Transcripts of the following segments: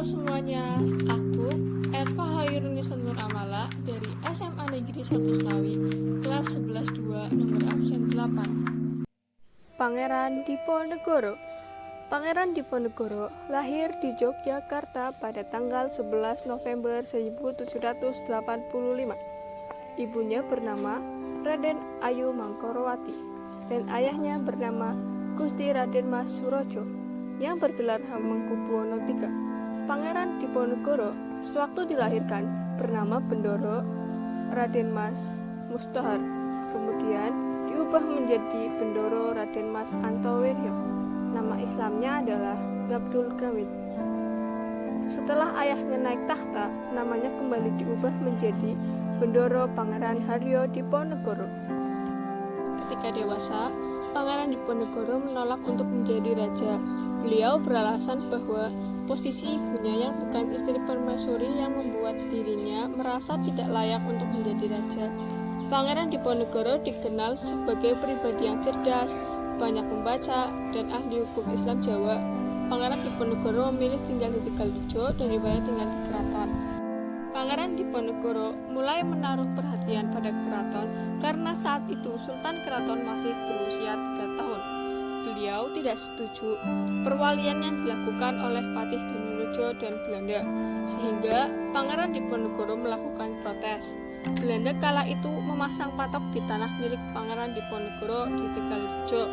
semuanya, aku Erva Hairunisa Nur Amala dari SMA Negeri 1 Slawi, kelas 11-2, nomor absen 8. Pangeran Diponegoro. Pangeran Diponegoro lahir di Yogyakarta pada tanggal 11 November 1785. Ibunya bernama Raden Ayu Mangkorowati dan ayahnya bernama Gusti Raden Mas Surojo yang bergelar Hamengkubuwono III. Pangeran Diponegoro sewaktu dilahirkan bernama Bendoro Raden Mas Mustahar, kemudian diubah menjadi Bendoro Raden Mas Antowiryo. Nama Islamnya adalah Gabdul Gamit. Setelah ayahnya naik tahta, namanya kembali diubah menjadi Bendoro Pangeran Haryo Diponegoro. Ketika dewasa, Pangeran Diponegoro menolak untuk menjadi raja. Beliau beralasan bahwa posisi ibunya yang bukan istri permaisuri yang membuat dirinya merasa tidak layak untuk menjadi raja. Pangeran Diponegoro dikenal sebagai pribadi yang cerdas, banyak membaca, dan ahli hukum Islam Jawa. Pangeran Diponegoro memilih tinggal di Tegalrejo daripada tinggal di keraton. Pangeran Diponegoro mulai menaruh perhatian pada keraton karena saat itu Sultan Keraton masih berusia 3 tahun. Beliau tidak setuju perwalian yang dilakukan oleh Patih Danurejo dan Belanda, sehingga Pangeran Diponegoro melakukan protes. Belanda kala itu memasang patok di tanah milik Pangeran Diponegoro di Tegalrejo.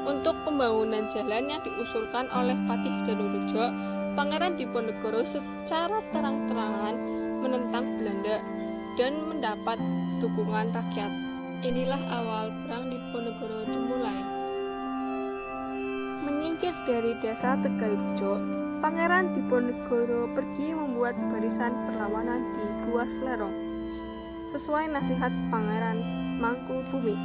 Untuk pembangunan jalan yang diusulkan oleh Patih Danurejo, Pangeran Diponegoro secara terang-terangan menentang Belanda dan mendapat dukungan rakyat. Inilah awal perang Diponegoro dimulai. Menyingkir dari desa Tegalrejo, Pangeran Diponegoro pergi membuat barisan perlawanan di Gua Slerong. Sesuai nasihat Pangeran Mangkubumi,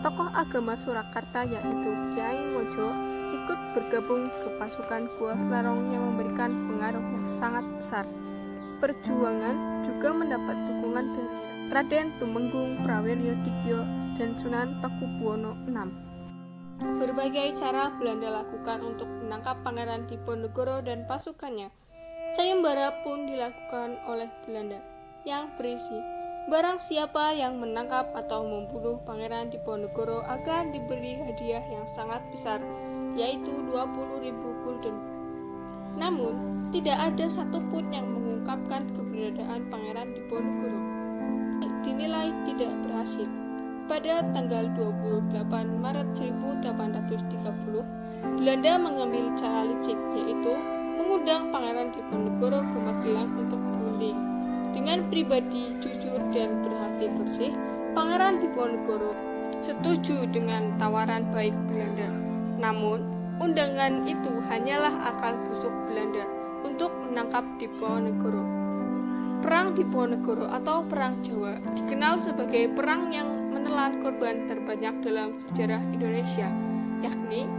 tokoh agama Surakarta yaitu Kyai Mojo ikut bergabung ke pasukan Gua Slerong yang memberikan pengaruh yang sangat besar. Perjuangan juga mendapat dukungan dari Raden Tumenggung Prawiryodibyo dan Sunan Pakubuwono VI. Berbagai cara Belanda lakukan untuk menangkap Pangeran Diponegoro dan pasukannya. Sayembara pun dilakukan oleh Belanda yang berisi barang siapa yang menangkap atau membunuh Pangeran Diponegoro akan diberi hadiah yang sangat besar, yaitu 20.000 gulden. Namun, tidak ada satupun yang mengungkapkan keberadaan Pangeran Diponegoro. Dinilai tidak berhasil. Pada tanggal 28 Maret 1830, Belanda mengambil cara licik, yaitu mengundang Pangeran Diponegoro ke Magelang untuk berunding. Dengan pribadi jujur dan berhati bersih, Pangeran Diponegoro setuju dengan tawaran baik Belanda. Namun, undangan itu hanyalah akal busuk Belanda untuk menangkap Diponegoro. Perang Diponegoro atau Perang Jawa dikenal sebagai perang yang menelan korban terbanyak dalam sejarah Indonesia, yakni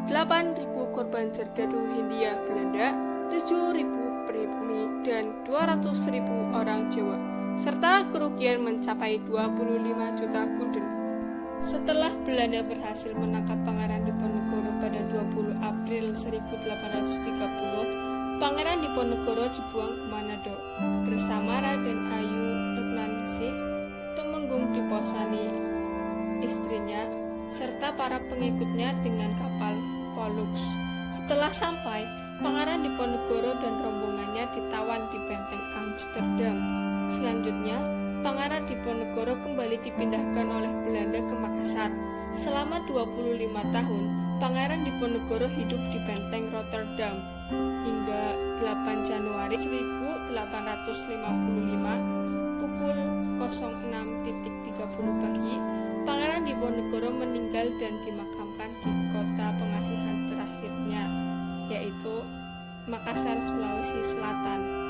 8.000 korban serdadu Hindia Belanda, 7.000 pribumi, dan 200.000 orang Jawa, serta kerugian mencapai 25 juta gulden. Setelah Belanda berhasil menangkap Pangeran Diponegoro pada 20 April 1830, Pangeran Diponegoro dibuang ke Manado bersama Raden Ayu Retnaningsih, Tumenggung Diposani istrinya, serta para pengikutnya dengan kapal Pollux. Setelah sampai, Pangeran Diponegoro dan rombongannya ditawan di benteng Amsterdam. Selanjutnya, Pangeran Diponegoro kembali dipindahkan oleh Belanda ke Makassar. Selama 25 tahun, Pangeran Diponegoro hidup di benteng Rotterdam hingga 8 Januari 1855 pukul 06.30 pagi, Pangeran Diponegoro meninggal dan dimakamkan di kota pengasihan terakhirnya, yaitu Makassar, Sulawesi Selatan.